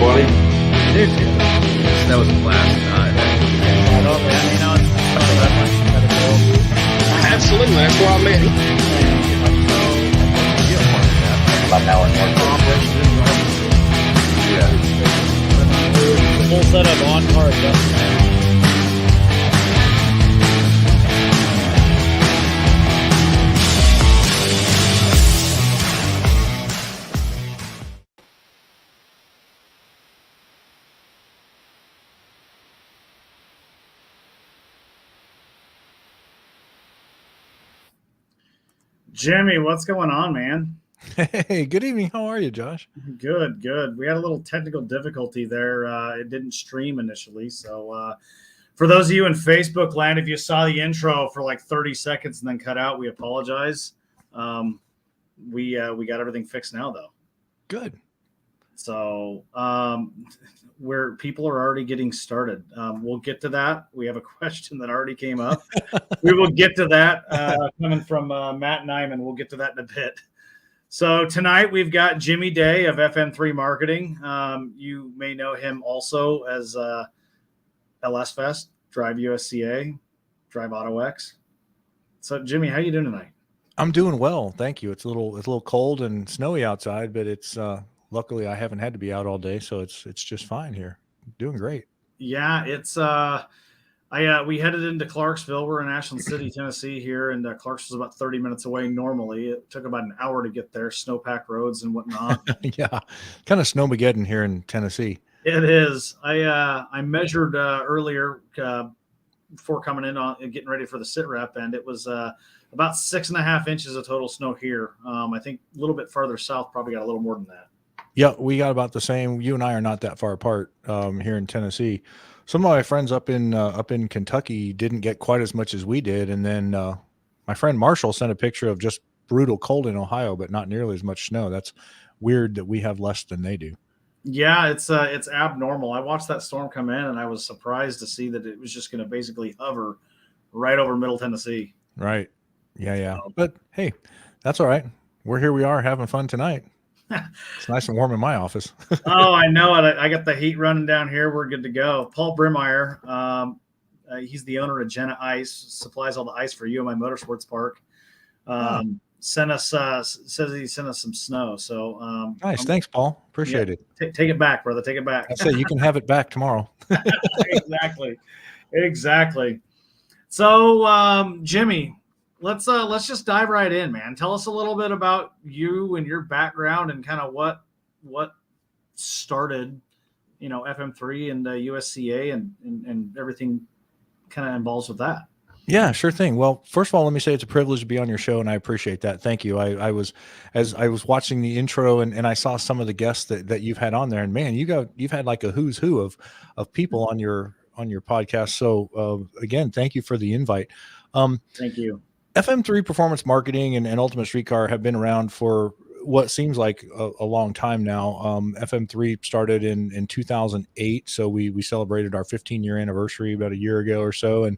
funny. Dude, that was a blast. Absolutely, that's why I met him. About an hour and more. Yeah. The full setup on car adjustment. Jimmy, what's going on, man? Hey, good evening. How are you, Josh? Good, good. We had a little technical difficulty there. It didn't stream initially. So for those of you in Facebook land, if you saw the intro for like 30 seconds and then cut out, we apologize. We got everything fixed now, though. Good. So where people are already getting started. We'll get to that. We have a question that already came up. We will get to that coming from Matt Nyman. We'll get to that in a bit. So tonight we've got Jimmy Day of FM3 Marketing. You may know him also as LS Fest, Drive USCA, Drive AutoX. So Jimmy, how you doing tonight? I'm doing well, thank you. It's a little cold and snowy outside, but it's luckily I haven't had to be out all day, so it's just fine here. Doing great. Yeah, it's we headed into Clarksville. We're in Ashland City, Tennessee here, and Clarksville's about 30 minutes away normally. It took about an hour to get there, snowpack roads and whatnot. Yeah, kind of snowmageddon here in Tennessee. It is. I measured earlier before coming in on getting ready for the SITREP, and it was about 6.5 inches of total snow here. I think a little bit farther south probably got a little more than that. Yeah, we got about the same. You and I are not that far apart here in Tennessee. Some of my friends up in Kentucky didn't get quite as much as we did, and then my friend Marshall sent a picture of just brutal cold in Ohio, but not nearly as much snow. That's weird that we have less than they do. Yeah, it's abnormal. I watched that storm come in, and I was surprised to see that it was just going to basically hover right over Middle Tennessee. Right. Yeah. But hey, that's all right. We're here. We are having fun tonight. It's nice and warm in my office. Oh, I know it. I got the heat running down here. We're good to go. Paul Brimmeyer, he's the owner of Jenna Ice, supplies all the ice for UMI Motorsports Park. Says he sent us some snow. So nice. Thanks, Paul. Appreciate it. Take it back, brother. Take it back. I say you can have it back tomorrow. Exactly. So Jimmy, let's just dive right in, man. Tell us a little bit about you and your background and kind of what started, FM3 and USCA and everything kind of involves with that. Yeah, sure thing. Well, first of all, let me say it's a privilege to be on your show, and I appreciate that. Thank you. I was watching the intro and I saw some of the guests that you've had on there, and man, you've had like a who's who of people on your podcast. So again, thank you for the invite. Thank you. FM3 Performance Marketing and Ultimate Streetcar have been around for what seems like a long time now. FM3 started in 2008, so we celebrated our 15-year anniversary about a year ago or so, and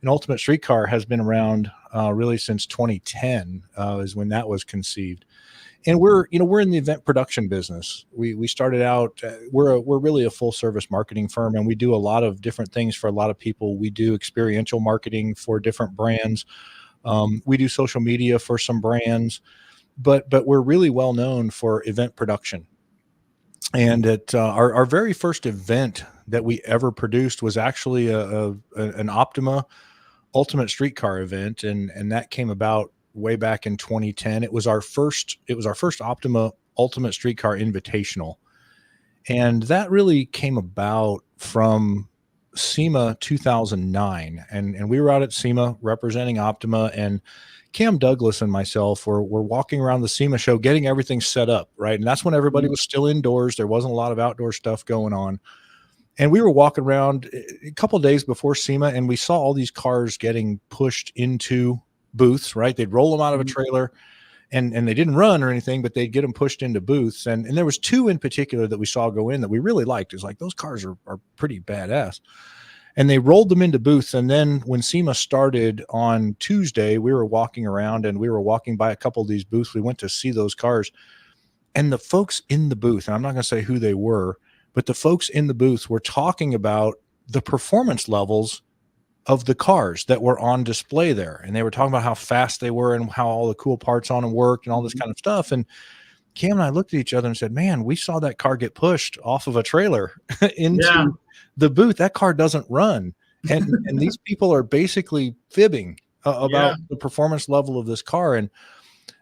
Ultimate Streetcar has been around really since 2010 is when that was conceived. And we're in the event production business. We started out, we're really a full service marketing firm, and we do a lot of different things for a lot of people. We do experiential marketing for different brands. We do social media for some brands, but we're really well known for event production. And at our very first event that we ever produced was actually an Optima Ultimate Streetcar event, and that came about way back in 2010. It was our first Optima Ultimate Streetcar Invitational, and that really came about from SEMA 2009, and we were out at SEMA representing Optima, and Cam Douglas and myself were walking around the SEMA show getting everything set up, right? And that's when everybody was still indoors. There wasn't a lot of outdoor stuff going on. And we were walking around a couple of days before SEMA, and we saw all these cars getting pushed into booths, right? They'd roll them out of a trailer, and they didn't run or anything, but they'd get them pushed into booths. And there was two in particular that we saw go in that we really liked. It's like, those cars are pretty badass. And they rolled them into booths. And then when SEMA started on Tuesday, we were walking around and we were walking by a couple of these booths. We went to see those cars, and the folks in the booth, and I'm not going to say who they were, but the folks in the booth were talking about the performance levels of the cars that were on display there. And they were talking about how fast they were and how all the cool parts on them worked and all this kind of stuff. And Cam and I looked at each other and said, man, we saw that car get pushed off of a trailer into the booth. That car doesn't run. And these people are basically fibbing about the performance level of this car. And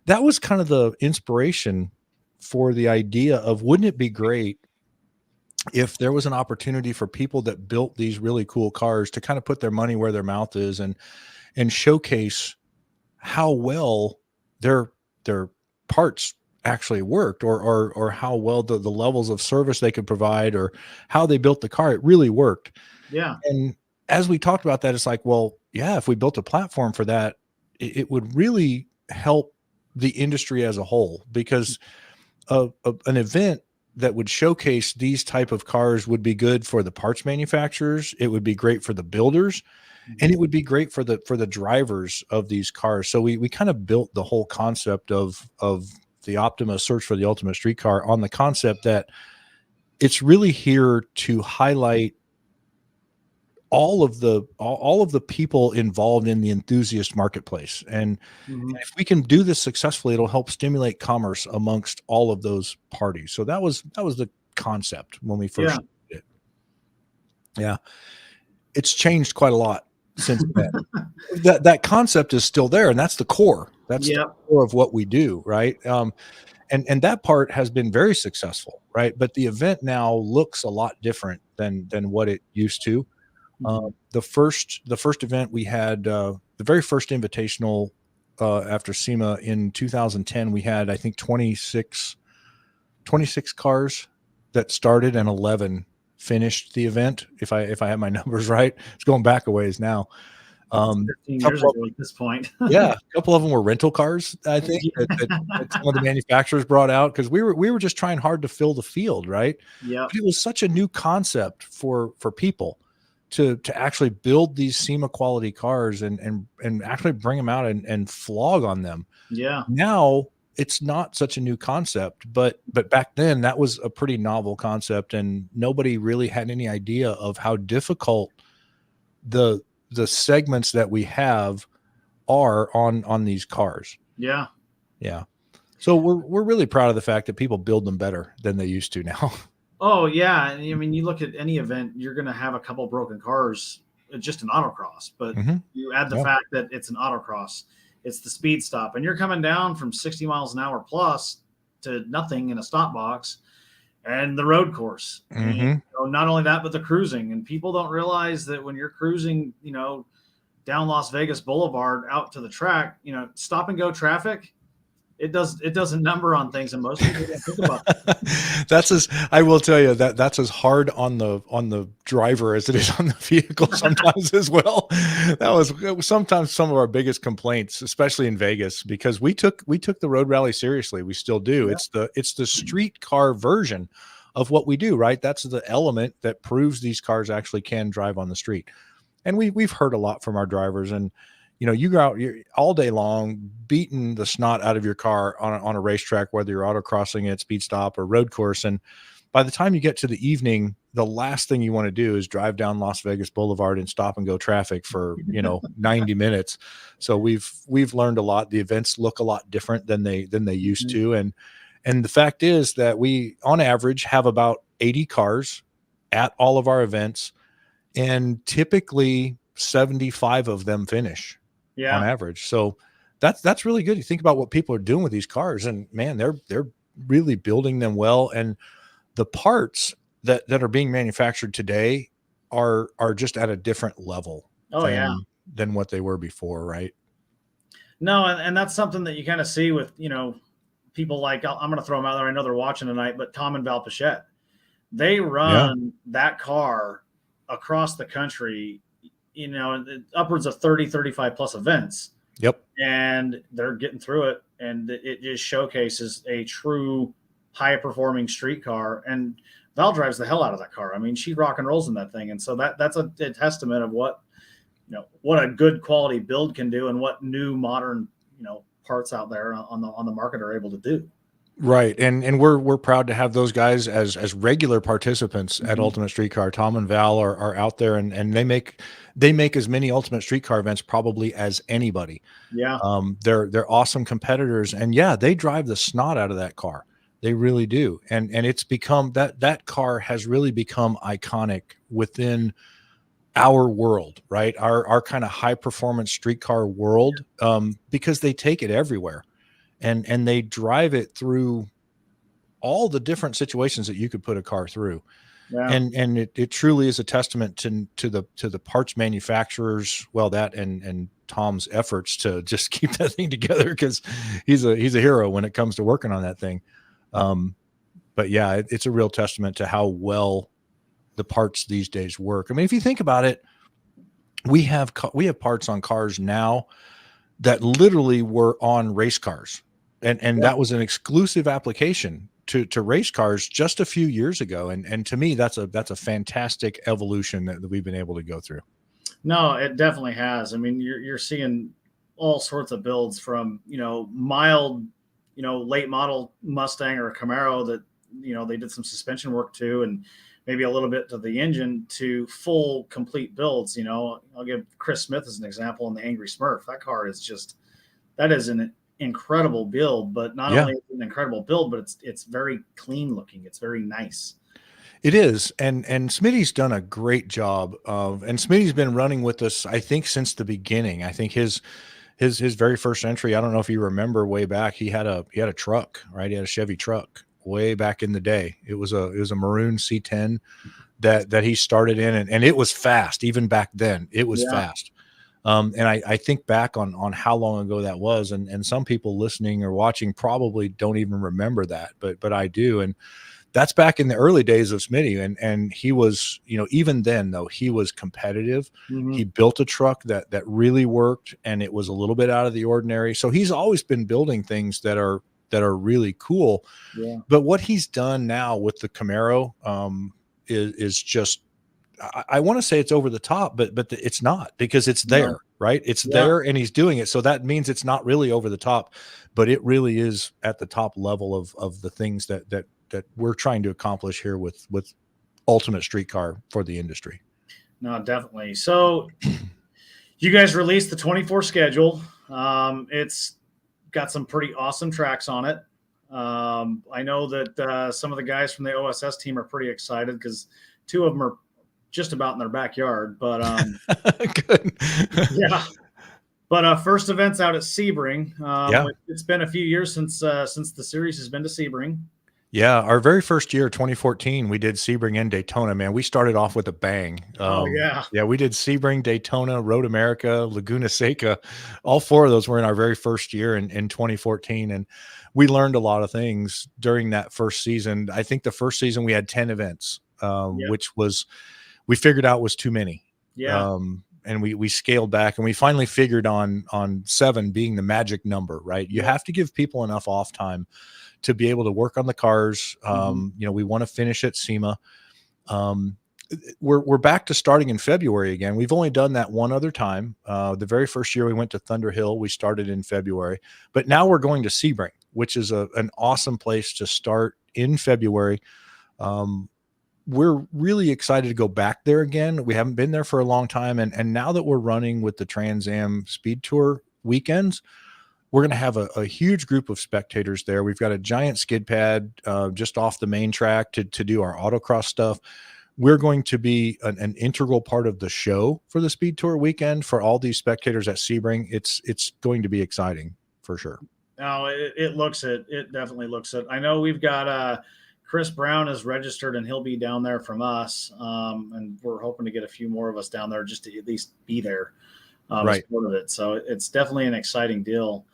that was kind of the inspiration for the idea of, wouldn't it be great if there was an opportunity for people that built these really cool cars to kind of put their money where their mouth is and showcase how well their parts actually worked, or how well the levels of service they could provide, or how they built the car. It really worked. Yeah. And as we talked about that, it's like, well, yeah, if we built a platform for that, it would really help the industry as a whole, because an event that would showcase these type of cars would be good for the parts manufacturers. It would be great for the builders, and it would be great for the drivers of these cars. So we kind of built the whole concept of the Optima Search for the Ultimate Street Car on the concept that it's really here to highlight all of the people involved in the enthusiast marketplace. And if we can do this successfully, it'll help stimulate commerce amongst all of those parties. So that was the concept when we first did it. Yeah. It's changed quite a lot since then. that concept is still there, and that's the core. That's the core of what we do, right? And that part has been very successful, right? But the event now looks a lot different than what it used to. The first event we had, the very first invitational after SEMA in 2010, we had, I think, 26 cars that started and 11 finished the event. If I have my numbers right, it's going back a ways now. 15 years ago at this point. Yeah, a couple of them were rental cars, I think, that some of the manufacturers brought out, because we were just trying hard to fill the field, right? Yeah. It was such a new concept for people to actually build these SEMA quality cars and actually bring them out and flog on them. Yeah. Now it's not such a new concept, but back then that was a pretty novel concept, and nobody really had any idea of how difficult the segments that we have are on these cars. Yeah. Yeah. So we're really proud of the fact that people build them better than they used to now. Oh yeah. I mean, you look at any event, you're going to have a couple broken cars, just an autocross, but you add the fact that it's an autocross, it's the speed stop, and you're coming down from 60 miles an hour plus to nothing in a stop box, and the road course. And, not only that, but the cruising. And people don't realize that when you're cruising, down Las Vegas Boulevard out to the track, stop and go traffic, it doesn't number on things, and most people don't think about that. I will tell you that's as hard on the driver as it is on the vehicle sometimes as well. That was sometimes some of our biggest complaints, especially in Vegas, because we took the road rally seriously. We still do. Yeah. It's the street car version of what we do, right? That's the element that proves these cars actually can drive on the street. And we've heard a lot from our drivers, and you go out all day long beating the snot out of your car on a racetrack, whether you're autocrossing at speed stop or road course. And by the time you get to the evening, the last thing you want to do is drive down Las Vegas Boulevard and stop and go traffic for, 90 minutes. So we've learned a lot. The events look a lot different than they used to. And the fact is that we, on average, have about 80 cars at all of our events, and typically 75 of them finish. Yeah. On average. So that's really good. You think about what people are doing with these cars, and man, they're really building them well. And the parts that are being manufactured today are just at a different level than what they were before, right? No, and that's something that you kind of see with, people like, I'm going to throw them out there. I know they're watching tonight, but Tom and Val Pichette, they run that car across the country, upwards of 30, 35 plus events. Yep. And they're getting through it. And it just showcases a true high performing street car. And Val drives the hell out of that car. I mean, she rock and rolls in that thing. And so that's a testament of what a good quality build can do, and what new modern, parts out there on the market are able to do. Right. And we're proud to have those guys as regular participants at Mhm. Ultimate Streetcar. Tom and Val are out there, and they make as many Ultimate Streetcar events probably as anybody. Yeah. They're awesome competitors, and yeah, they drive the snot out of that car. They really do. And it's become that car has really become iconic within our world, right? Our kind of high performance streetcar world, because they take it everywhere, and they drive it through all the different situations that you could put a car through. Yeah. And it truly is a testament to the parts manufacturers, well, that and Tom's efforts to just keep that thing together, because he's a hero when it comes to working on that thing. But yeah, it's a real testament to how well the parts these days work. I mean, if you think about it, we have parts on cars now that literally were on race cars, and Yeah. that was an exclusive application to race cars just a few years ago. And to me, that's a fantastic evolution that we've been able to go through. No, it definitely has. I mean, you're seeing all sorts of builds from, mild, late model Mustang or a Camaro that, they did some suspension work to, and maybe a little bit to the engine, to full complete builds. I'll give Chris Smith as an example in the Angry Smurf. That car is that is an incredible build, but not Yeah, only is it an incredible build, but it's very clean looking. It's very nice. it is. And Smitty's done a great job and Smitty's been running with us, I think, since the beginning. I think his very first entry, I don't know if you remember, way back, he had a truck, right? He had a Chevy truck way back in the day. It was a maroon C10 that he started in, and it was fast. Even back then, it was Yeah. fast. And I think back on how long ago that was, and some people listening or watching probably don't even remember that, but I do. And that's back in the early days of Smitty. And he was, even then though, he was competitive. Hmm. He built a truck that really worked, and it was a little bit out of the ordinary. So he's always been building things that are really cool. Yeah. But what he's done now with the Camaro is just, I want to say it's over the top, but it's not, because it's No. there, right? It's Yeah. there, and he's doing it. So that means it's not really over the top, but it really is at the top level of the things that we're trying to accomplish here with Ultimate Streetcar for the industry. No, definitely. So you guys released the 24 schedule. It's got some pretty awesome tracks on it. I know that some of the guys from the OSS team are pretty excited because two of them are just about in their backyard. But Good. yeah. But first event's out at Sebring. Yeah. It's been a few years since the series has been to Sebring. Yeah, our very first year, 2014, we did Sebring and Daytona. Man, we started off with a bang. Oh yeah. Yeah, we did Sebring, Daytona, Road America, Laguna Seca. All four of those were in our very first year in 2014, and we learned a lot of things during that first season. I think the first season we had 10 events, Yep. which we figured out was too many. Yeah. And we scaled back, and we finally figured on 7 being the magic number, right? You Yeah. have to give people enough off time to be able to work on the cars. We want to finish at SEMA. We're back to starting in February again. We've only done that one other time. The very first year we went to Thunder Hill, we started in February, but now we're going to Sebring, which is an awesome place to start in February. We're really excited to go back there again. We haven't been there for a long time. And now that we're running with the Trans Am Speed Tour weekends, we're going to have a huge group of spectators there. We've got a giant skid pad just off the main track to do our autocross stuff. We're going to be an integral part of the show for the Speed Tour weekend for all these spectators at Sebring. It's going to be exciting for sure. No, it looks it. It definitely looks it. I know we've got Chris Brown is registered, and he'll be down there from us. And we're hoping to get a few more of us down there just to at least be there Right. as part of it. So it's definitely an exciting deal.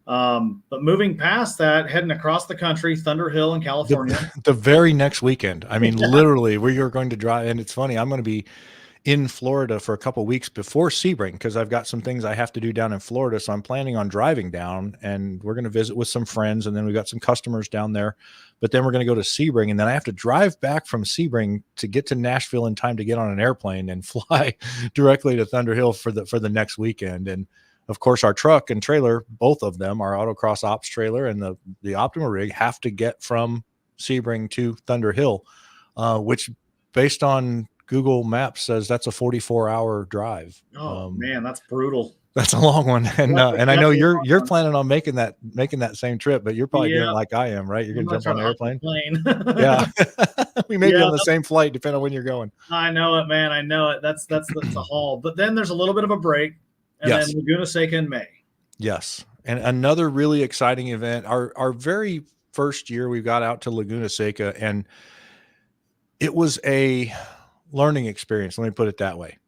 But moving past that, heading across the country, Thunder Hill in California. The very next weekend. I mean, literally, we are going to drive. And it's funny, I'm going to be in Florida for a couple of weeks before Sebring because I've got some things I have to do down in Florida. So I'm planning on driving down, and we're going to visit with some friends. And then we've got some customers down there. But then we're going to go to Sebring. And then I have to drive back from Sebring to get to Nashville in time to get on an airplane and fly directly to Thunder Hill for the next weekend. And of course, our truck and trailer, both of them, our autocross ops trailer and the Optima rig, have to get from Sebring to Thunder Hill, which based on Google Maps says that's a 44-hour drive. Oh man, that's brutal. That's a long one. And I know you're planning on making that same trip, but you're probably doing it like I am, right? You're going to jump on an airplane. Yeah. We may be on the same flight depending on when you're going. I know it, man. I know it. That's a haul. But then there's a little bit of a break, and then Laguna Seca in May. Yes. And another really exciting event. Our very first year we got out to Laguna Seca, and it was a learning experience. Let me put it that way.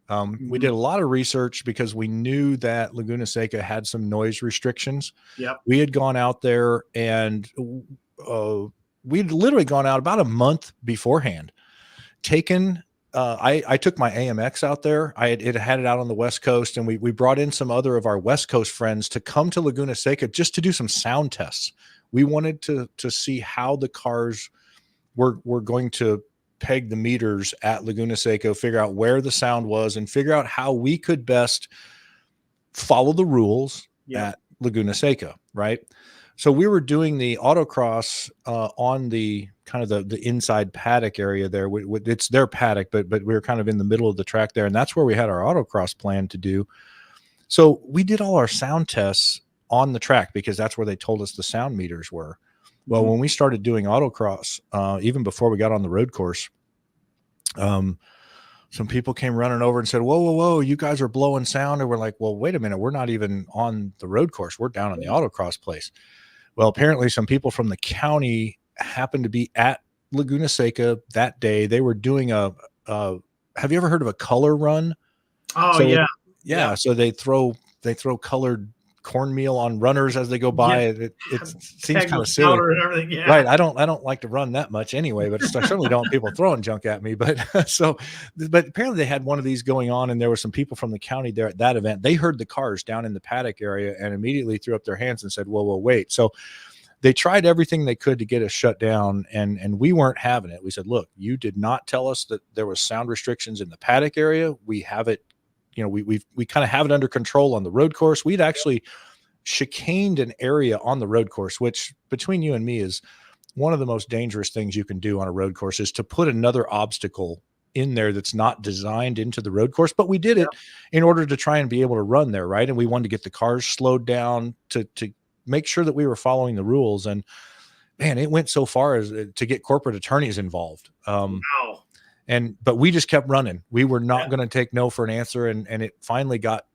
We did a lot of research because we knew that Laguna Seca had some noise restrictions. Yep. We had gone out there, and we'd literally gone out about a month beforehand. I took my AMX out there. I had it out on the West Coast, and we brought in some other of our West Coast friends to come to Laguna Seca just to do some sound tests. We wanted to see how the cars were going to peg the meters at Laguna Seca, figure out where the sound was, and figure out how we could best follow the rules at Laguna Seca, right? So we were doing the autocross on the kind of the inside paddock area there. It's their paddock, but we were kind of in the middle of the track there, and that's where we had our autocross plan to do. So we did all our sound tests on the track because that's where they told us the sound meters were. Well, when we started doing autocross, even before we got on the road course, some people came running over and said, whoa, you guys are blowing sound. And we're like, well, wait a minute. We're not even on the road course. We're down on the autocross place. Well, apparently some people from the county happened to be at Laguna Seca that day. They were doing have you ever heard of a color run? Oh, so, yeah. So they throw colored cornmeal on runners as they go by. It seems kind of silly, right? I don't like to run that much anyway, but I certainly don't want people throwing junk at me. But but apparently they had one of these going on, and there were some people from the county there at that event. They heard the cars down in the paddock area and immediately threw up their hands and said, whoa, wait. So they tried everything they could to get us shut down, and we weren't having it. We said, look, you did not tell us that there was sound restrictions in the paddock area. We have it. We kind of have it under control on the road course. We'd actually chicaned an area on the road course, which between you and me is one of the most dangerous things you can do on a road course, is to put another obstacle in there that's not designed into the road course. But we did it in order to try and be able to run there, right? And we wanted to get the cars slowed down to make sure that we were following the rules. And man, it went so far as to get corporate attorneys involved. Wow. But we just kept running. We were not going to take no for an answer. And it finally got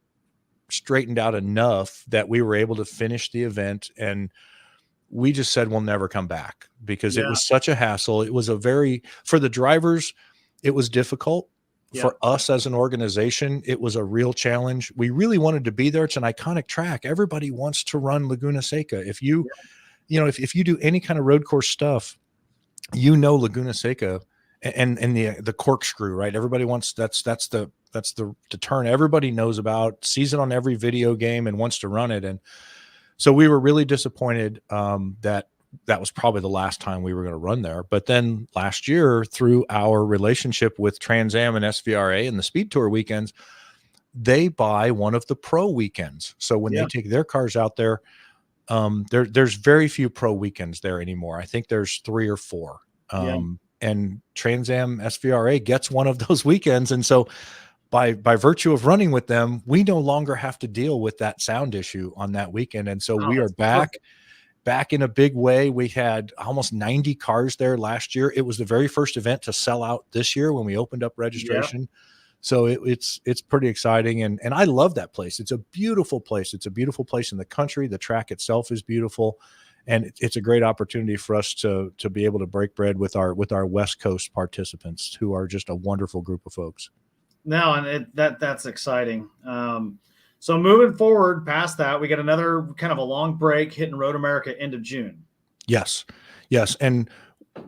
straightened out enough that we were able to finish the event. And we just said, we'll never come back because it was such a hassle. It was for the drivers, it was difficult. For us as an organization, it was a real challenge. We really wanted to be there. It's an iconic track. Everybody wants to run Laguna Seca. If you do any kind of road course stuff, Laguna Seca and the corkscrew, right? Everybody wants that's the turn everybody knows about, sees it on every video game and wants to run it. And so we were really disappointed that was probably the last time we were going to run there. But then last year, through our relationship with Trans Am and SVRA and the Speed Tour weekends, they buy one of the pro weekends. So when they take their cars out there, there's very few pro weekends there anymore. I think there's 3 or 4. And Trans Am SVRA gets one of those weekends. And so by virtue of running with them, we no longer have to deal with that sound issue on that weekend. And so we are back in a big way. We had almost 90 cars there last year. It was the very first event to sell out this year when we opened up registration. So it's pretty exciting. And I love that place. It's a beautiful place. It's a beautiful place in the country. The track itself is beautiful. And it's a great opportunity for us to be able to break bread with our West Coast participants, who are just a wonderful group of folks. No, and that's exciting. So moving forward past that, we get another kind of a long break hitting Road America end of June. Yes. And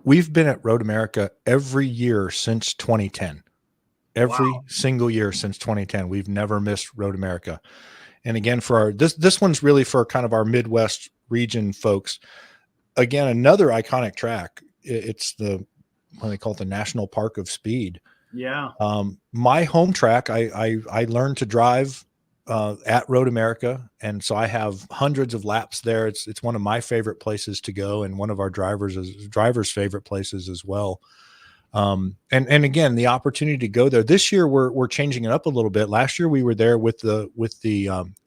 we've been at Road America every year since 2010. Every single year since 2010. We've never missed Road America. And again, for this one's really for kind of our Midwest region folks. Again, another iconic track. It's what they call it, the National Park of Speed. Yeah. My home track, I learned to drive at Road America, and so I have hundreds of laps there. It's one of my favorite places to go, and one of our drivers' favorite places as well. And again, the opportunity to go there this year, we're changing it up a little bit. Last year we were there with the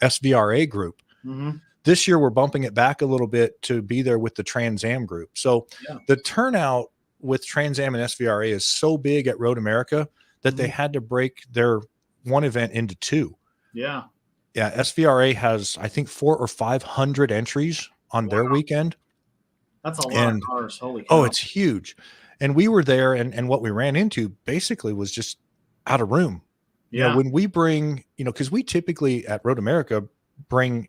SVRA group. Mm-hmm. This year we're bumping it back a little bit to be there with the Trans Am group. So the turnout with Trans Am and SVRA is so big at Road America that they had to break their one event into two. Yeah. SVRA has, I think, 400 or 500 entries on their weekend. That's a lot of cars. Holy cow. Oh, it's huge. And we were there, and what we ran into basically was just out of room. Yeah. You know, when we bring, because we typically at Road America bring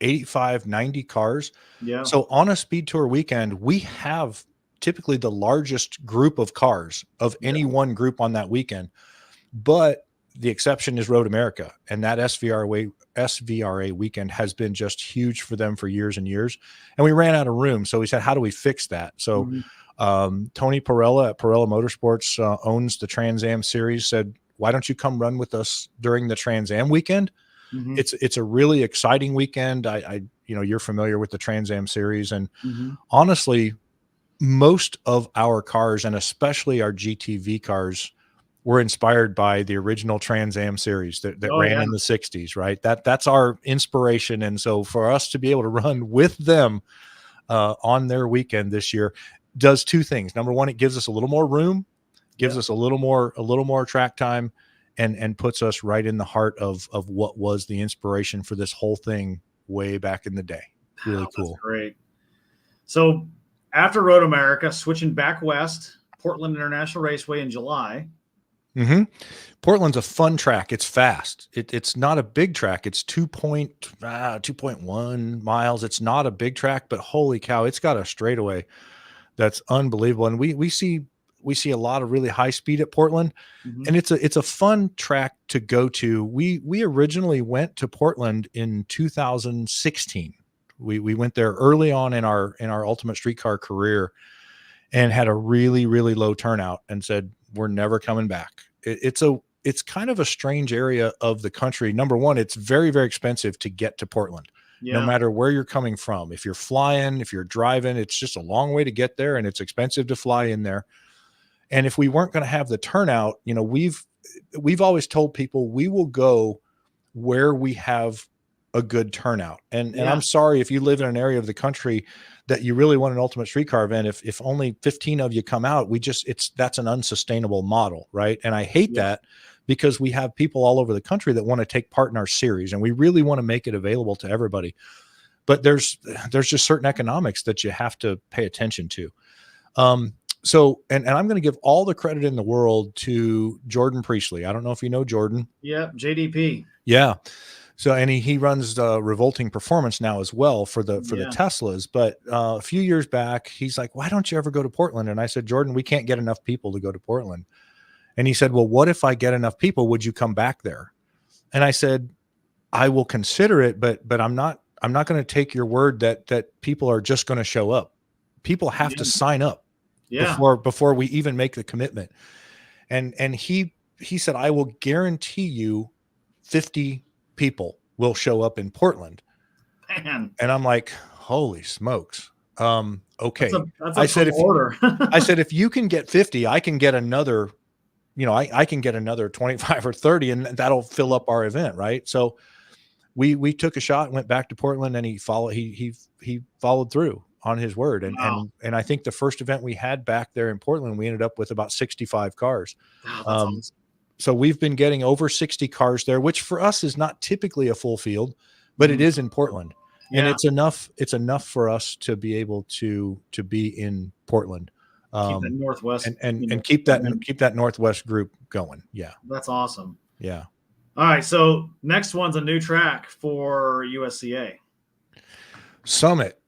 85, 90 cars. Yeah. So on a speed tour weekend, we have typically the largest group of cars of any one group on that weekend. But the exception is Road America, and that SVRA weekend has been just huge for them for years and years. And we ran out of room. So we said, how do we fix that? So Tony Perella at Perella Motorsports owns the Trans Am series, said, why don't you come run with us during the Trans Am weekend? It's a really exciting weekend. You're familiar with the Trans Am series, and honestly, most of our cars, and especially our GTV cars, were inspired by the original Trans Am series that ran in the 60s, right? That's our inspiration. And so for us to be able to run with them on their weekend this year does two things. Number one, it gives us a little more room, gives us a little more track time, and puts us right in the heart of what was the inspiration for this whole thing way back in the day. Really cool. That's great. So after Road America, switching back west, Portland International Raceway in July. Portland's a fun track. It's fast. It's not a big track. It's 2.1 miles. It's not a big track, but holy cow, it's got a straightaway that's unbelievable. And we see a lot of really high speed at Portland, and it's a fun track to go to. We originally went to Portland in 2016. We went there early on in our Ultimate Streetcar career, and had a really, really low turnout, and said, we're never coming back. It's kind of a strange area of the country. Number one, it's very, very expensive to get to Portland, no matter where you're coming from. If you're flying, if you're driving, it's just a long way to get there, and it's expensive to fly in there. And if we weren't going to have the turnout, we've always told people we will go where we have a good turnout. And I'm sorry if you live in an area of the country that you really want an Ultimate Streetcar event. If only 15 of you come out, that's an unsustainable model, right? And I hate that, because we have people all over the country that want to take part in our series, and we really want to make it available to everybody. But there's just certain economics that you have to pay attention to. So, and I'm going to give all the credit in the world to Jordan Priestley. I don't know if you know Jordan. Yeah, JDP. Yeah. So, and he runs Revolting Performance now as well for the Teslas. But a few years back, he's like, why don't you ever go to Portland? And I said, Jordan, we can't get enough people to go to Portland. And he said, well, what if I get enough people? Would you come back there? And I said, I will consider it, but I'm not going to take your word that people are just going to show up. People have to sign up before we even make the commitment. And he said, I will guarantee you 50 people will show up in Portland. Man. And I'm like, holy smokes. Okay. That's a tall order. I said, if you can get 50, I can get another, I can get another 25 or 30, and that'll fill up our event. Right. So we took a shot, went back to Portland, and he followed through on his word. And, and I think the first event we had back there in Portland, we ended up with about 65 cars. Wow, that's awesome. So we've been getting over 60 cars there, which for us is not typically a full field, but it is in Portland. And it's enough for us to be able to be in Portland. Keep that Northwest and keep that Northwest group going. Yeah. That's awesome. Yeah. All right. So next one's a new track for USCA. Summit.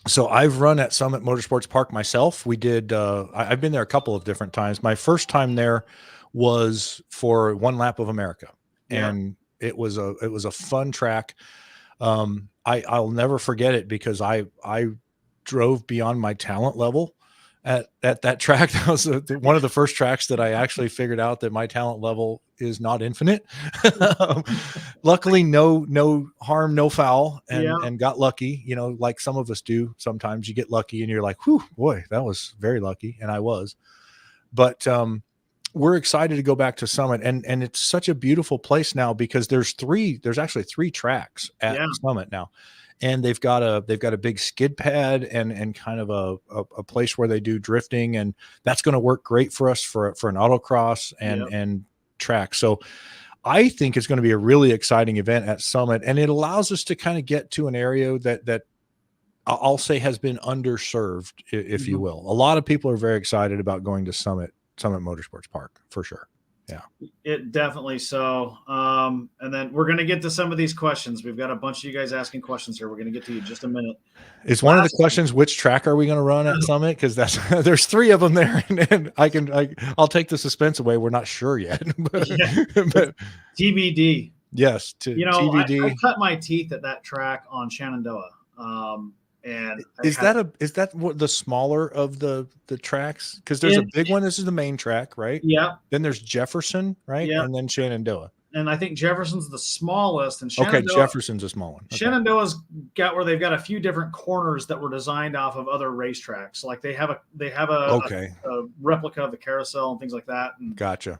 So I've run at Summit Motorsports Park myself. We did, I've been there a couple of different times. My first time there was for one lap of America, and it was a fun track. I'll never forget it, because I drove beyond my talent level. at that track. That was one of the first tracks that I actually figured out that my talent level is not infinite. Luckily, no harm, no foul, Yeah. and got lucky. You know, like some of us do. Sometimes you get lucky, and you're like, "Whew, boy, that was very lucky," and I was. But we're excited to go back to Summit, and it's such a beautiful place now because there's actually three tracks at Summit now. And they've got a big skid pad and kind of a place where they do drifting, and that's going to work great for us for an autocross and track. So I think it's going to be a really exciting event at Summit, and it allows us to kind of get to an area that I'll say has been underserved, if you will. A lot of people are very excited about going to Summit Motorsports Park for sure. Yeah, it definitely so. And then we're going to get to some of these questions. We've got a bunch of you guys asking questions here. We're going to get to you in just a minute. Is one of the questions, which track are we going to run at Summit? Because there's three of them there, and I'll take the suspense away. We're not sure yet, but TBD. Yes, TBD. I cut my teeth at that track on Shenandoah. And is that what the smaller of the tracks? Because there's a big one. This is the main track, right? Yeah. Then there's Jefferson, right? Yeah. And then Shenandoah. And I think Jefferson's the smallest. And Jefferson's a small one. Okay. Shenandoah's got where they've got a few different corners that were designed off of other racetracks. Like they have a replica of the carousel and things like that. And gotcha.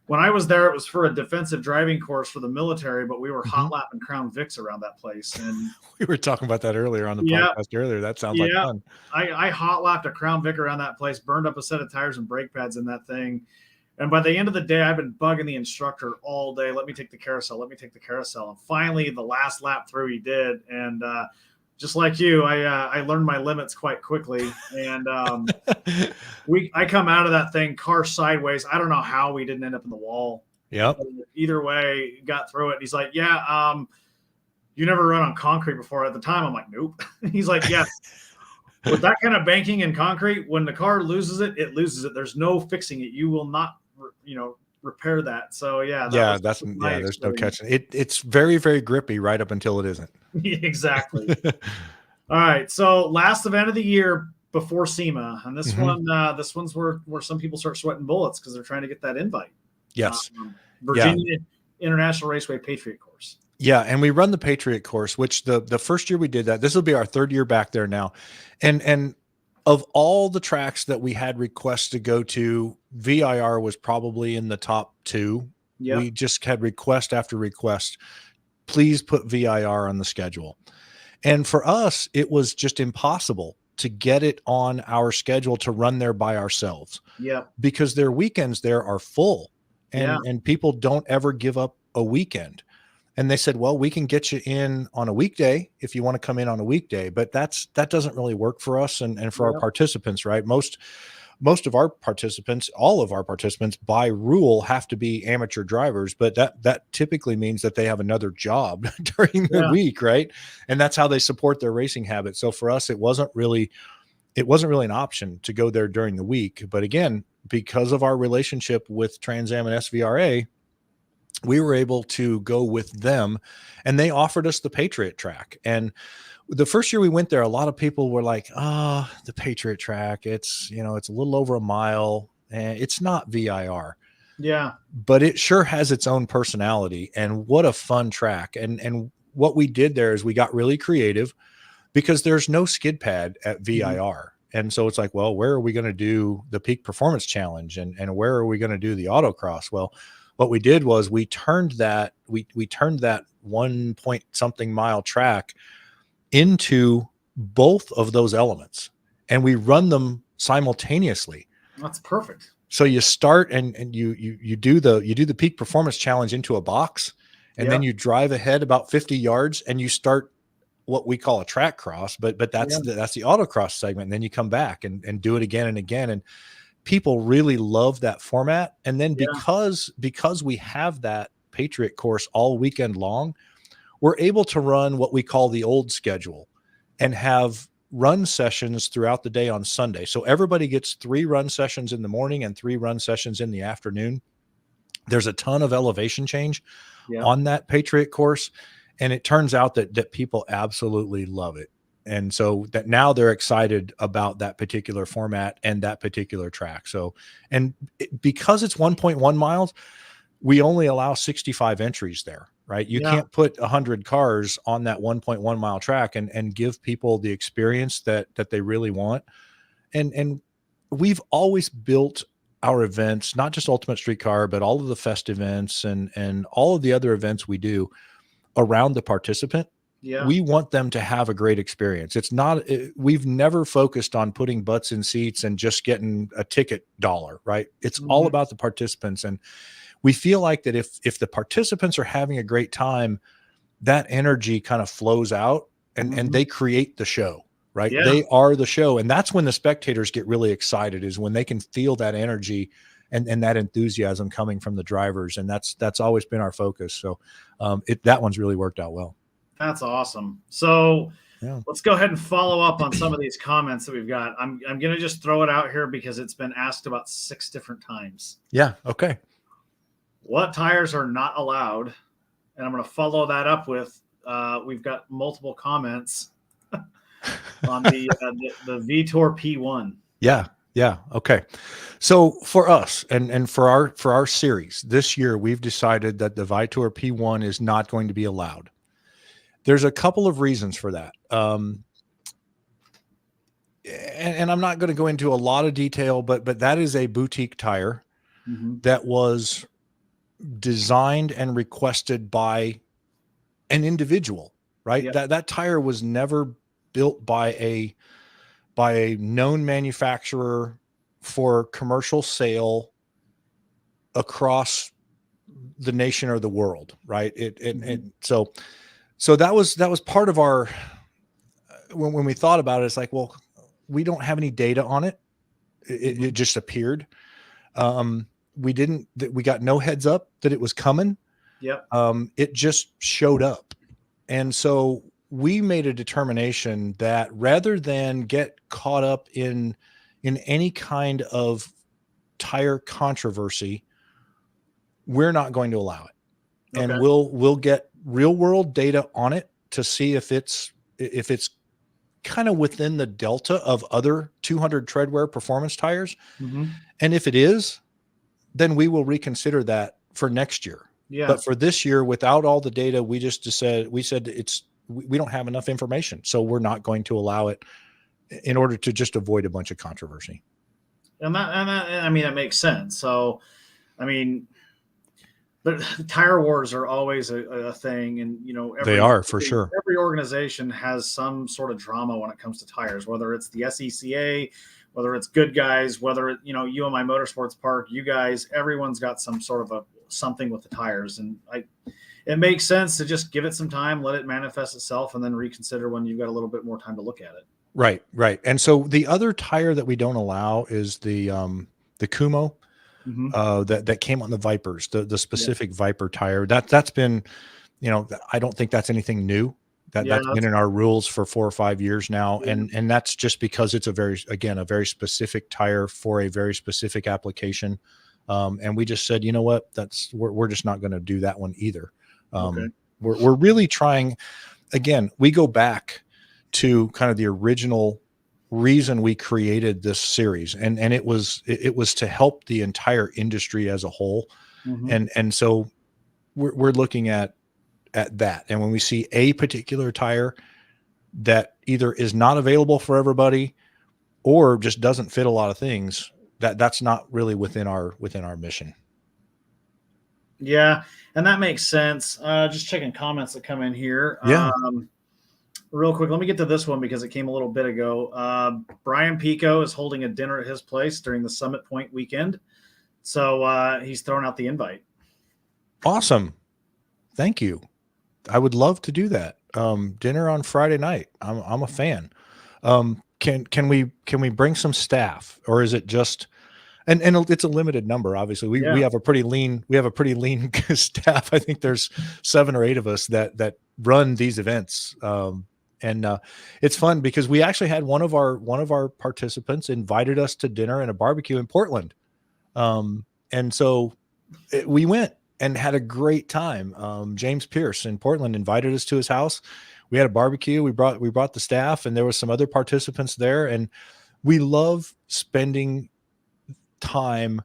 When I was there, it was for a defensive driving course for the military, but we were hot lapping Crown Vics around that place. And we were talking about that earlier on the podcast earlier. That sounds like fun. I hot lapped a Crown Vic around that place, burned up a set of tires and brake pads in that thing. And by the end of the day, I've been bugging the instructor all day. Let me take the carousel. Let me take the carousel. And finally, the last lap through, he did. And just like you, I learned my limits quite quickly. And I come out of that thing, car sideways. I don't know how we didn't end up in the wall. Yep. Either way, got through it. And he's like, yeah, you never run on concrete before. At the time, I'm like, nope. He's like, yeah. With that kind of banking in concrete, when the car loses it, it loses it. There's no fixing it. You will not, repair that. So there's no catching it. It's very, very grippy right up until it isn't. Exactly. All right. So last event of the year before SEMA, and this one's where some people start sweating bullets because they're trying to get that invite. Yes. Virginia International Raceway Patriot Course. Yeah, and we run the Patriot Course, which the first year we did that. This will be our third year back there now, and of all the tracks that we had requests to go to, VIR was probably in the top two. Yep. We just had request after request. Please put VIR on the schedule. And for us, it was just impossible to get it on our schedule to run there by ourselves. Yeah. Because their weekends there are full and people don't ever give up a weekend. And they said, well, we can get you in on a weekday if you want to come in on a weekday, but that doesn't really work for us and for our participants, right? Most of our participants, all of our participants by rule have to be amateur drivers, but that typically means that they have another job during the week, right? And that's how they support their racing habits. So for us, it wasn't really an option to go there during the week. But again, because of our relationship with Trans Am and SVRA, we were able to go with them, and they offered us the Patriot track. And the first year we went there, a lot of people were like, the Patriot track, it's a little over a mile and it's not VIR. Yeah. But it sure has its own personality, and what a fun track. And what we did there is we got really creative because there's no skid pad at VIR. And so it's like, well, where are we going to do the Peak Performance Challenge and where are we going to do the autocross? Well, what we did was we turned that 1 point something mile track into both of those elements, and we run them simultaneously. That's perfect. So you start and you do the Peak Performance Challenge into a box, and then you drive ahead about 50 yards and you start what we call a track cross, but that's the autocross segment. And then you come back and do it again and again. And people really love that format. And then because we have that Patriot course all weekend long, we're able to run what we call the old schedule and have run sessions throughout the day on Sunday. So everybody gets 3 run sessions in the morning and 3 run sessions in the afternoon. There's a ton of elevation change on that Patriot course. And it turns out that people absolutely love it. And so that now they're excited about that particular format and that particular track. So, and because it's 1.1 miles, we only allow 65 entries there, right? You Yeah. can't put 100 cars on that 1.1 mile track and give people the experience that they really want. And we've always built our events, not just Ultimate Streetcar, but all of the fest events and all of the other events we do around the participant. Yeah. We want them to have a great experience. It's not, we've never focused on putting butts in seats and just getting a ticket dollar, right? It's all about the participants. And we feel like that if the participants are having a great time, that energy kind of flows out and they create the show, right? Yeah. They are the show. And that's when the spectators get really excited, is when they can feel that energy and that enthusiasm coming from the drivers. And that's always been our focus. So that one's really worked out well. That's awesome. So let's go ahead and follow up on some of these comments that we've got. I'm going to just throw it out here because it's been asked about 6 different times. Yeah. Okay. What tires are not allowed? And I'm going to follow that up with, we've got multiple comments on the Vtour P1. Yeah. Yeah. Okay. So for us and for our series this year, we've decided that the Vitour P1 is not going to be allowed. There's a couple of reasons for that. And I'm not going to go into a lot of detail, but that is a boutique tire that was designed and requested by an individual, right? Yep. That tire was never built by a known manufacturer for commercial sale across the nation or the world, right? And so that was part of our, when we thought about it, it's like, well, we don't have any data on it. It just appeared. We got no heads up that it was coming. Yep. It just showed up. And so we made a determination that rather than get caught up in any kind of tire controversy, we're not going to allow it. Okay. And we'll get real world data on it to see if it's kind of within the delta of other 200 treadwear performance tires. And if it is, then we will reconsider that for next year. Yeah. But for this year, without all the data, we said we don't have enough information, so we're not going to allow it in order to just avoid a bunch of controversy. And that, I mean, it makes sense. So, I mean, but tire wars are always a thing, and they are for sure. Every organization has some sort of drama when it comes to tires, whether it's the SECA, whether it's Good Guys, whether it, UMI Motorsports Park, you guys, everyone's got some sort of something with the tires, and it makes sense to just give it some time, let it manifest itself, and then reconsider when you've got a little bit more time to look at it. Right. And so the other tire that we don't allow is the Kumo. That came on the Vipers, the specific Viper tire. That's been, I don't think that's anything new. That's been in our rules for 4 or 5 years now, and that's just because it's a very specific tire for a very specific application. And we just said, you know what, we're just not going to do that one either. We're really trying. Again, we go back to kind of the original reason we created this series, and it was to help the entire industry as a whole. And so we're looking at that, and when we see a particular tire that either is not available for everybody or just doesn't fit a lot of things, that's not really within our mission. Yeah, and that makes sense. Just checking comments that come in here. Real quick, let me get to this one because it came a little bit ago. Brian Pico is holding a dinner at his place during the Summit Point weekend. So he's thrown out the invite. Awesome. Thank you. I would love to do that. Dinner on Friday night. I'm a fan. Can we bring some staff, or is it just, and it's a limited number. Obviously we have a pretty lean staff. I think there's 7 or 8 of us that run these events. And it's fun because we actually had one of our participants invited us to dinner and a barbecue in Portland. And so we went and had a great time. James Pierce in Portland invited us to his house. we had a barbecue. We brought the staff, and there was some other participants there, and we love spending time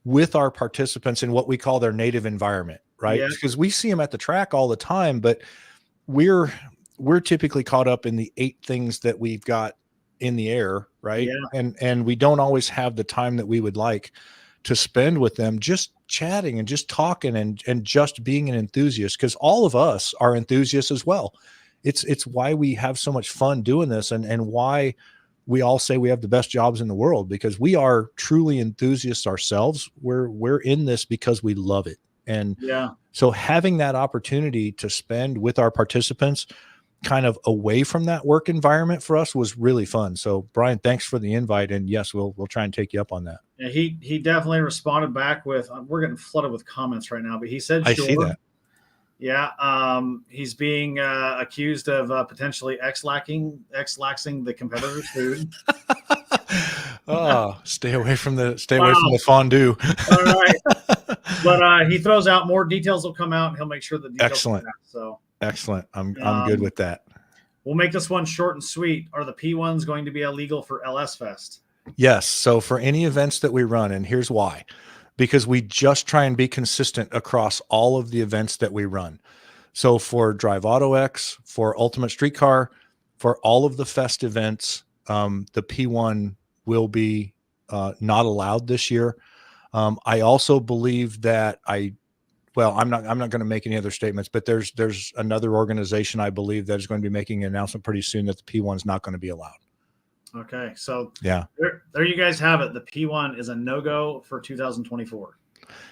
with our participants in what we call their native environment, right? Yeah. Because we see them at the track all the time, but we're typically caught up in the 8 things that we've got in the air, right? Yeah. And we don't always have the time that we would like to spend with them just chatting and just talking and just being an enthusiast, because all of us are enthusiasts as well. It's why we have so much fun doing this, and why we all say we have the best jobs in the world, because we are truly enthusiasts ourselves. We're in this because we love it. And Yeah. so having that opportunity to spend with our participants kind of away from that work environment for us was really fun. So Brian, thanks for the invite. And yes, we'll try and take you up on that. Yeah, he definitely responded back with, we're getting flooded with comments right now, but he said, I sure. see that. Yeah. He's being accused of potentially X-laxing the competitor's food. Oh, stay away from the fondue. All right. But he throws out more details will come out, and he'll make sure the details Excellent. come out. So Excellent. I'm good with that. We'll make this one short and sweet. Are the P1s going to be illegal for LS Fest? Yes. So for any events that we run, and here's why, because we just try and be consistent across all of the events that we run. So for Drive Auto X, for Ultimate Streetcar, for all of the Fest events, the P1 will be not allowed this year. I also believe that I'm not going to make any other statements, but there's another organization I believe that is going to be making an announcement pretty soon that the P1 is not going to be allowed. Okay, so yeah, there you guys have it. The P1 is a no-go for 2024.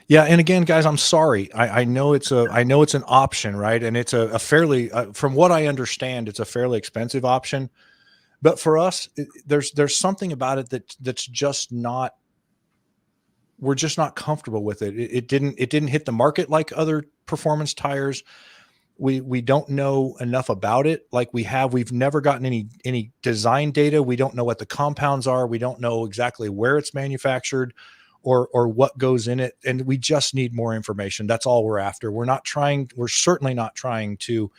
Yeah, and again, guys, I'm sorry. I know it's an option, right? And it's a fairly, from what I understand, it's a fairly expensive option. But for us, there's something about it that's just not. We're just not comfortable with it. It didn't hit the market like other performance tires. We don't know enough about it. Like we've never gotten any design data. We don't know what the compounds are. We don't know exactly where it's manufactured or what goes in it. And we just need more information. That's all we're after. We're certainly not trying to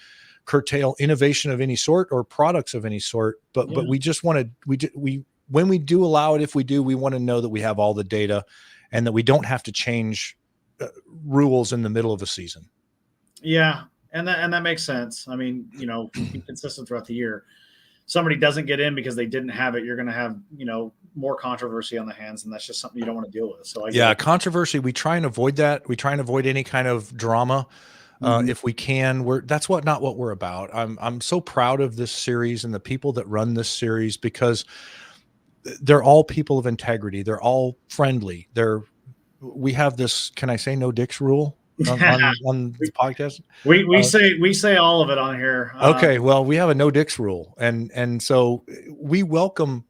curtail innovation of any sort or products of any sort, but we just want to, when we do allow it, if we do, we want to know that we have all the data and that we don't have to change rules in the middle of a season. Yeah. And that makes sense. I mean, be consistent throughout the year. Somebody doesn't get in because they didn't have it. You're going to have, more controversy on the hands, and that's just something you don't want to deal with. So controversy. We try and avoid that. We try and avoid any kind of drama. If we can, that's not what we're about. I'm so proud of this series and the people that run this series, because they're all people of integrity. They're all friendly. We have this, can I say no dicks rule on the podcast? We say all of it on here. Okay. Well, we have a no dicks rule. And so we welcome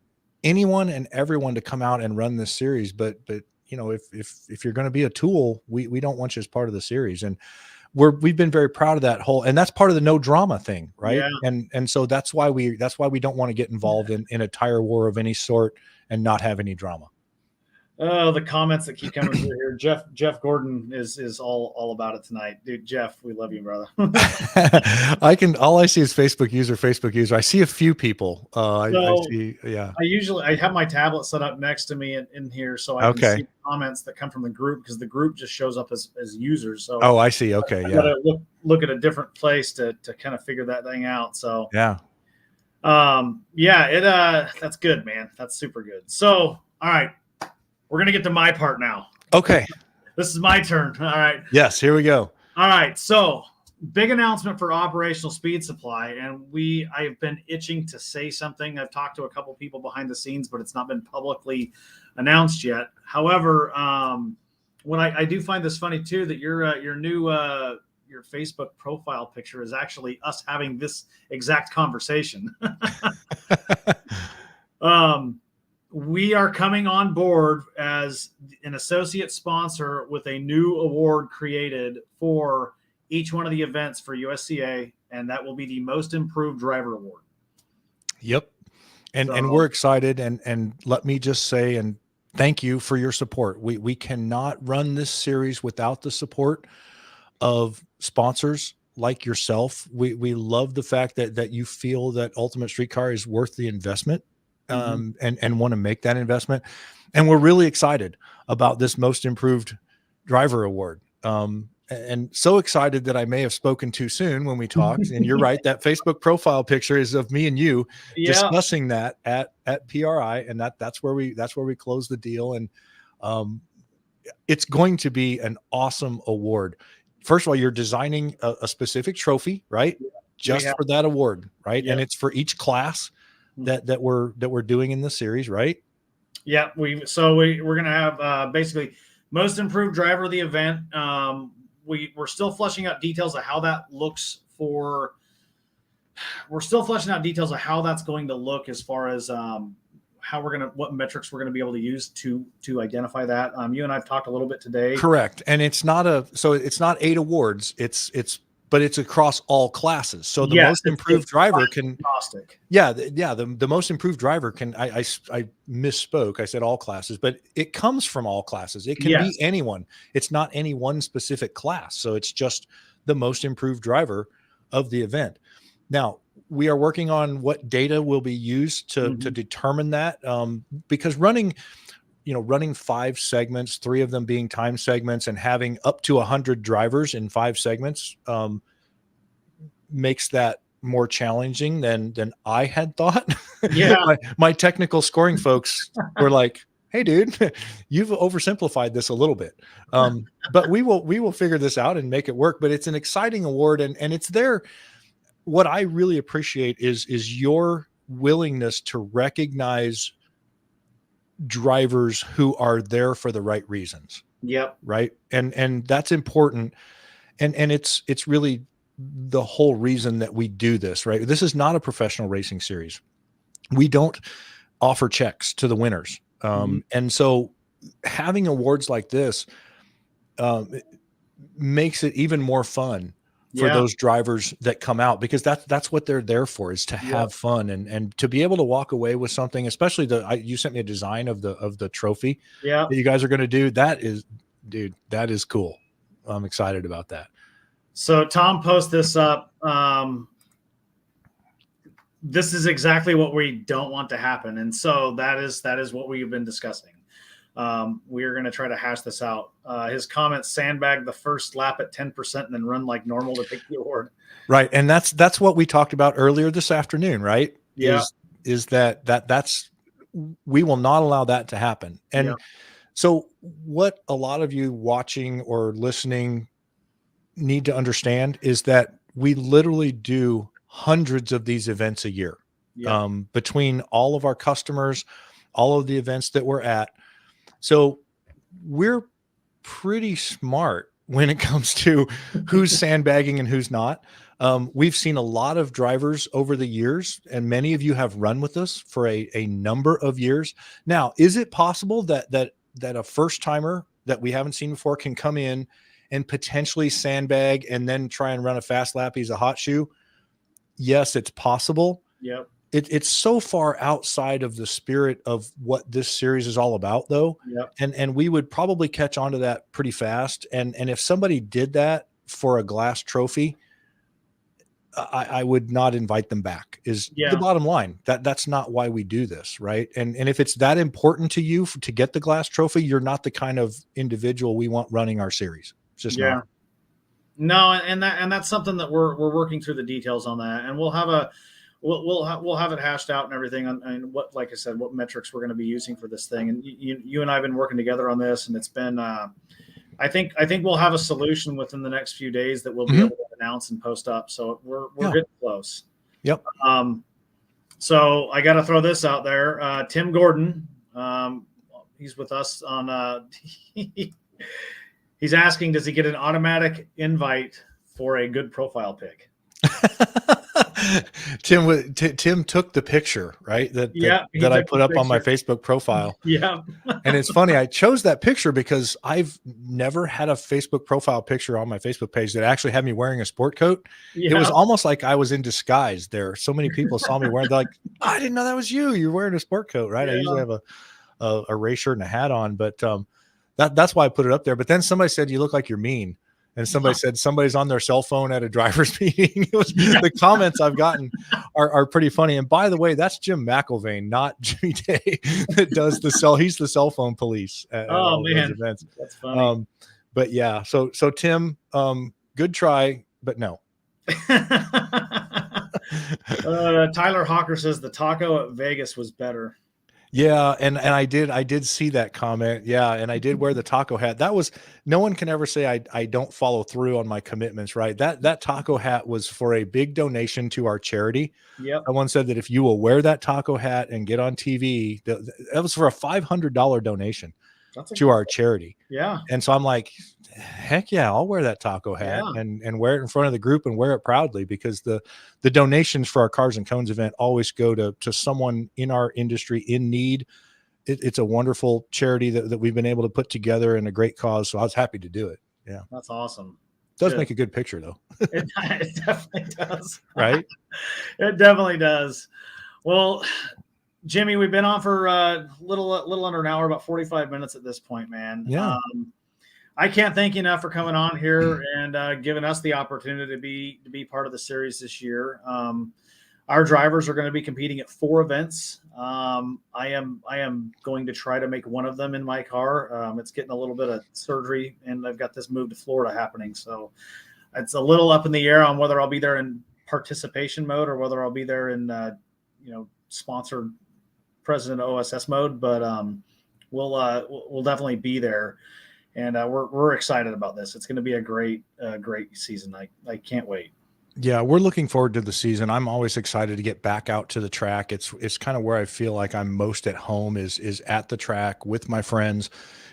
anyone and everyone to come out and run this series. But if you're going to be a tool, we don't want you as part of the series. And we've been very proud of that and that's part of the no drama thing. Right. Yeah. And so that's why we don't want to get involved in a tire war of any sort and not have any drama. Oh, the comments that keep coming through here. Jeff Gordon is all about it tonight. Dude, Jeff, we love you, brother. All I see is Facebook user. I see a few people. I have my tablet set up next to me in here so I can see comments that come from the group, because the group just shows up as users. So I see. Okay. I gotta look at a different place to kind of figure that thing out. So that's good, man. That's super good. So, all right. We're going to get to my part now. Okay. This is my turn. All right. Yes, here we go. All right. So, big announcement for Operational Speed Supply. And I've been itching to say something. I've talked to a couple people behind the scenes, but it's not been publicly announced yet. However, when I do find this funny too, that your new your Facebook profile picture is actually us having this exact conversation. We are coming on board as an associate sponsor with a new award created for each one of the events for USCA, and that will be the Most Improved Driver Award. Yep. And we're excited, and let me just say, and thank you for your support. We cannot run this series without the support of sponsors like yourself, we love the fact that you feel that Ultimate Streetcar is worth the investment, and want to make that investment. And we're really excited about this Most Improved Driver Award. And so excited that I may have spoken too soon when we talked. And you're right, that Facebook profile picture is of me and you discussing that at PRI, and that's where we close the deal. And it's going to be an awesome award. First of all, you're designing a specific trophy, right? Just for that award, right? And it's for each class that we're doing in the series, right? Yeah, we're gonna have basically Most Improved Driver of the event. We're still fleshing out details of how that looks for. We're still fleshing out details of how that's going to look as far as what metrics we're gonna be able to use to identify that. You and I've talked a little bit today. Correct, and it's not 8 awards. But it's across all classes. So the Most Improved Driver can, the Most Improved Driver can, I misspoke. I said all classes, but it comes from all classes. It can be anyone. It's not any one specific class. So it's just the Most Improved Driver of the event. Now, we are working on what data will be used to determine that, because running 5 segments, 3 of them being time segments, and having up to 100 drivers in 5 segments makes that more challenging than I had thought. Yeah. my technical scoring folks were like, "Hey, dude, you've oversimplified this a little bit." But we will figure this out and make it work. But it's an exciting award, and it's there. What I really appreciate is your willingness to recognize drivers who are there for the right reasons. Yep. Right. And that's important. And it's really the whole reason that we do this, right? This is not a professional racing series. We don't offer checks to the winners. And so having awards like this makes it even more fun for those drivers that come out, because that's what they're there for, is to have fun and to be able to walk away with something, especially you sent me a design of the trophy that you guys are going to do. That is cool. I'm excited about that. So Tom post this up. This is exactly what we don't want to happen. And so that is what we've been discussing. We are going to try to hash this out. His comment: sandbag the first lap at 10% and then run like normal to take the award. Right. And that's what we talked about earlier this afternoon, right? Yeah. Is that's we will not allow that to happen. And so what a lot of you watching or listening need to understand is that we literally do hundreds of these events a year. Between all of our customers, all of the events that we're at. So we're pretty smart when it comes to who's sandbagging and who's not. We've seen a lot of drivers over the years, and many of you have run with us for a number of years. Now, is it possible that a first timer that we haven't seen before can come in and potentially sandbag and then try and run a fast lap? He's a hot shoe. Yes, it's possible. Yep. It's so far outside of the spirit of what this series is all about, though. And we would probably catch on to that pretty fast. And if somebody did that for a glass trophy, I would not invite them back, is the bottom line. That's not why we do this, right? And if it's that important to you to get the glass trophy, you're not the kind of individual we want running our series. It's just not. No, and that's something that we're working through the details on that, and we'll have it hashed out and everything on what, like I said, what metrics we're going to be using for this thing. And you and I have been working together on this, and it's been I think we'll have a solution within the next few days that we'll be able to announce and post up. So we're getting close. Yep. So I got to throw this out there. Tim Gordon, he's with us on. He's asking, does he get an automatic invite for a good profile pic? Tim took the picture, right? That I put up on my Facebook profile. And it's funny, I chose that picture because I've never had a Facebook profile picture on my Facebook page that actually had me wearing a sport coat. It was almost like I was in disguise there. So many people saw me wearing, they're like, I didn't know that was you. You're wearing a sport coat, right? I usually have a race shirt and a hat on, but that's why I put it up there. But then somebody said, you look like you're mean. And somebody said somebody's on their cell phone at a driver's meeting. The comments I've gotten are pretty funny. And by the way, that's Jim McIlvain, not Jimmy Day, that does he's the cell phone police at all those events. That's funny. But yeah, so Tim, good try, but no. Tyler Hawker says the taco at Vegas was better. Yeah, and I did see that comment. Yeah, and I did wear the taco hat. That was, no one can ever say I don't follow through on my commitments, right? That taco hat was for a big donation to our charity. Yep. Someone said that if you will wear that taco hat and get on TV, that was for a $500 donation to our charity. Yeah. And so I'm like, heck yeah, I'll wear that taco hat and wear it in front of the group and wear it proudly, because the donations for our Cars and Cones event always go to someone in our industry in need. It's a wonderful charity that we've been able to put together, and a great cause. So I was happy to do it. Yeah. That's awesome. Does make a good picture though. It definitely does. Right. It definitely does. Well, Jimmy, we've been on for a little under an hour, about 45 minutes at this point, man. Yeah. I can't thank you enough for coming on here and giving us the opportunity to be part of the series this year. Our drivers are going to be competing at 4 events. I am going to try to make one of them in my car. It's getting a little bit of surgery, and I've got this move to Florida happening, so it's a little up in the air on whether I'll be there in participation mode or whether I'll be there in sponsored President OSS mode. But we'll definitely be there. And we're excited about this. It's going to be a great season. I can't wait. Yeah, we're looking forward to the season. I'm always excited to get back out to the track. It's kind of where I feel like I'm most at home is at the track with my friends,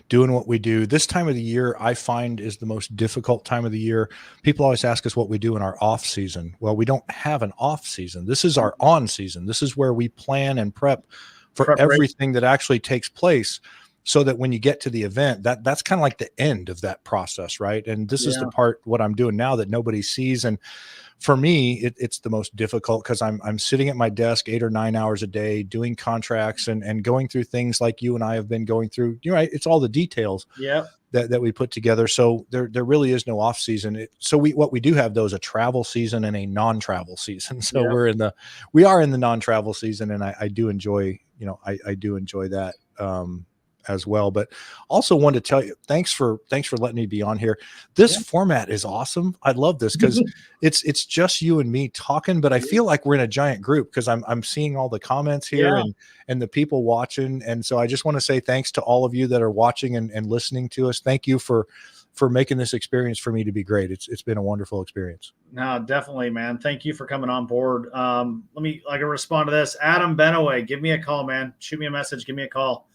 doing what we do. This time of the year, I find, is the most difficult time of the year. People always ask us what we do in our off season. Well, we don't have an off season. This is our on season. This is where we plan and prep for everything that actually takes place, so that when you get to the event, that's kind of like the end of that process, right? And this is the part, what I'm doing now, that nobody sees. And for me, it's the most difficult, because I'm sitting at my desk 8 or 9 hours a day doing contracts and going through things like you and I have been going through. It's all the details that we put together. So there really is no off season. What we do have, though, is a travel season and a non-travel season. So we are in the non-travel season, and I do enjoy, I do enjoy that as well. But also wanted to tell you, thanks for letting me be on here. This format is awesome. I love this, because it's just you and me talking, but I feel like we're in a giant group, because I'm seeing all the comments here and the people watching. And so I just want to say thanks to all of you that are watching and listening to us. Thank you for making this experience for me to be great. It's been a wonderful experience. No, definitely, man. Thank you for coming on board. I can respond to this. Adam Benaway, give me a call, man. Shoot me a message. Give me a call.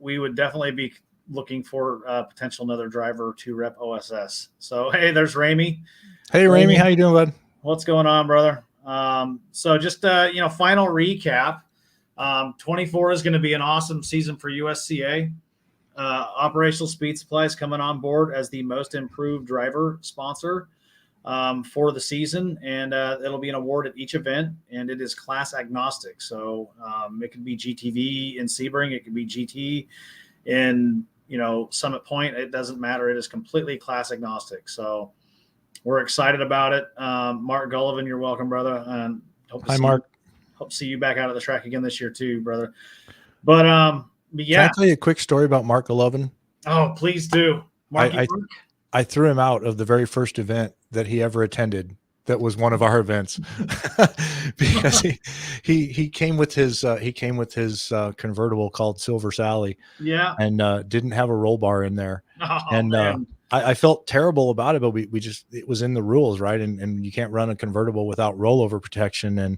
We would definitely be looking for potential another driver to rep OSS. So, hey, there's Ramey. Hey, Ramey, how you doing, bud? What's going on, brother? So just, final recap. 24 is going to be an awesome season for USCA. Operational Speed Supply is coming on board as the most improved driver sponsor for the season, and it'll be an award at each event, and it is class agnostic. So it could be GTV in Sebring, it could be GT in Summit Point. It doesn't matter. It is completely class agnostic. So we're excited about it. Mark Gullivan, you're welcome, brother. And hi, Mark. Hope to see you back out of the track again this year too, brother. But yeah, can I tell you a quick story about Mark Gullivan? Oh, please do. I threw him out of the very first event that he ever attended. That was one of our events, because he came with his convertible called Silver Sally, and didn't have a roll bar in there. I felt terrible about it, but it was in the rules, right? And you can't run a convertible without rollover protection. And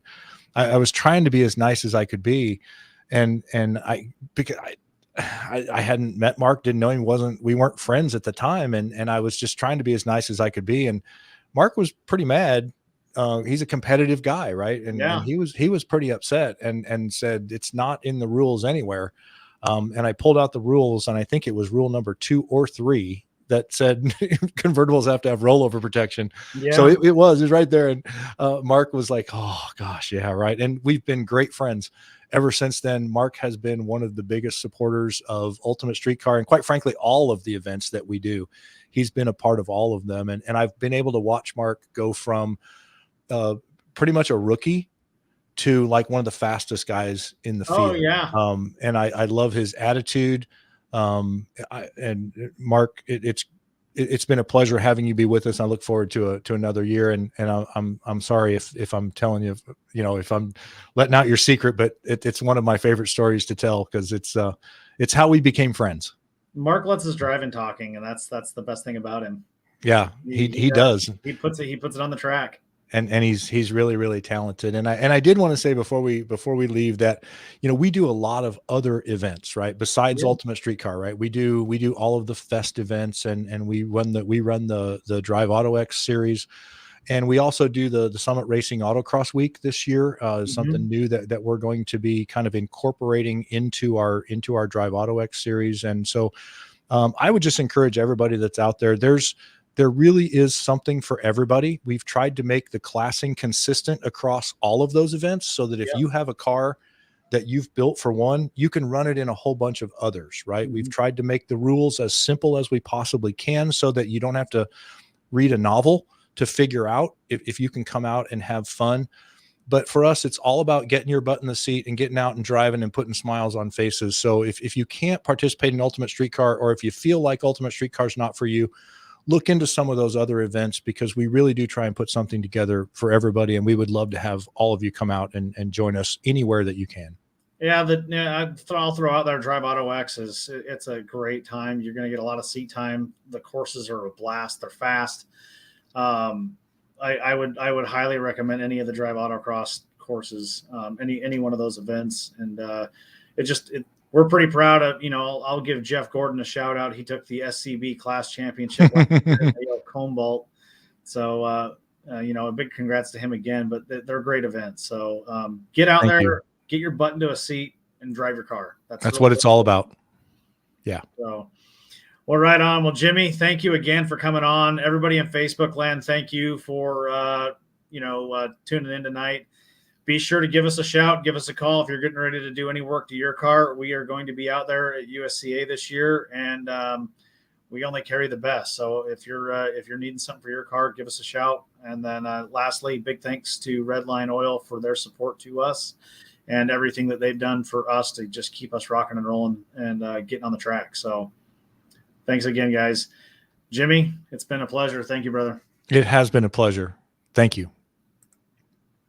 I was trying to be as nice as I could be, because I hadn't met Mark, didn't know him, we weren't friends at the time. And I was just trying to be as nice as I could be. And Mark was pretty mad. He's a competitive guy, right? And he was pretty upset and said, it's not in the rules anywhere. And I pulled out the rules, and I think it was rule number 2 or 3 that said convertibles have to have rollover protection. So it was right there. And Mark was like, oh gosh, yeah, right. And we've been great friends ever since then. Mark has been one of the biggest supporters of Ultimate Streetcar, and quite frankly, all of the events that we do. he's been a part of all of them. And I've been able to watch Mark go from pretty much a rookie to like one of the fastest guys in the Oh field. yeah. And I love his attitude. And Mark, it's been a pleasure having you be with us. I look forward to another year. And I'm sorry if I'm telling you, if I'm letting out your secret, but it's one of my favorite stories to tell, because it's how we became friends. Mark lets us drive and talking, and that's the best thing about him. Yeah, he does. He puts it on the track. And he's really, really talented. And I did want to say before we leave that, we do a lot of other events, right? Besides Ultimate Streetcar, right? We do all of the fest events, and we run the Drive Auto X series. And we also do the Summit Racing Autocross Week this year, something new that we're going to be kind of incorporating into our Drive Auto X series. And so I would just encourage everybody that's out there. There really is something for everybody. We've tried to make the classing consistent across all of those events, so that if you have a car that you've built for one, you can run it in a whole bunch of others, right? We've tried to make the rules as simple as we possibly can, so that you don't have to read a novel to figure out if you can come out and have fun. But for us, it's all about getting your butt in the seat and getting out and driving and putting smiles on faces. So if you can't participate in Ultimate Streetcar, or if you feel like Ultimate Streetcar is not for you, look into some of those other events, because we really do try and put something together for everybody. And we would love to have all of you come out and join us anywhere that you can. Yeah, I'll throw out there Drive Auto X it's a great time. You're going to get a lot of seat time. The courses are a blast. They're fast. I would highly recommend any of the Drive Autocross courses, any one of those events. And we're pretty proud of, I'll give Jeff Gordon a shout out. He took the SCB class championship at Cone Bolt. So, a big congrats to him again, but they're great events. So get out there, get your butt into a seat and drive your car. That's really what it's all about. Yeah. So, well, right on. Well, Jimmy, thank you again for coming on. Everybody in Facebook land, thank you for, tuning in tonight. Be sure to give us a shout, give us a call if you're getting ready to do any work to your car. We are going to be out there at USCA this year, and we only carry the best. So if you're needing something for your car, give us a shout. And then lastly, big thanks to Redline Oil for their support to us and everything that they've done for us to just keep us rocking and rolling and getting on the track. So thanks again, guys. Jimmy, it's been a pleasure. Thank you, brother. It has been a pleasure. Thank you.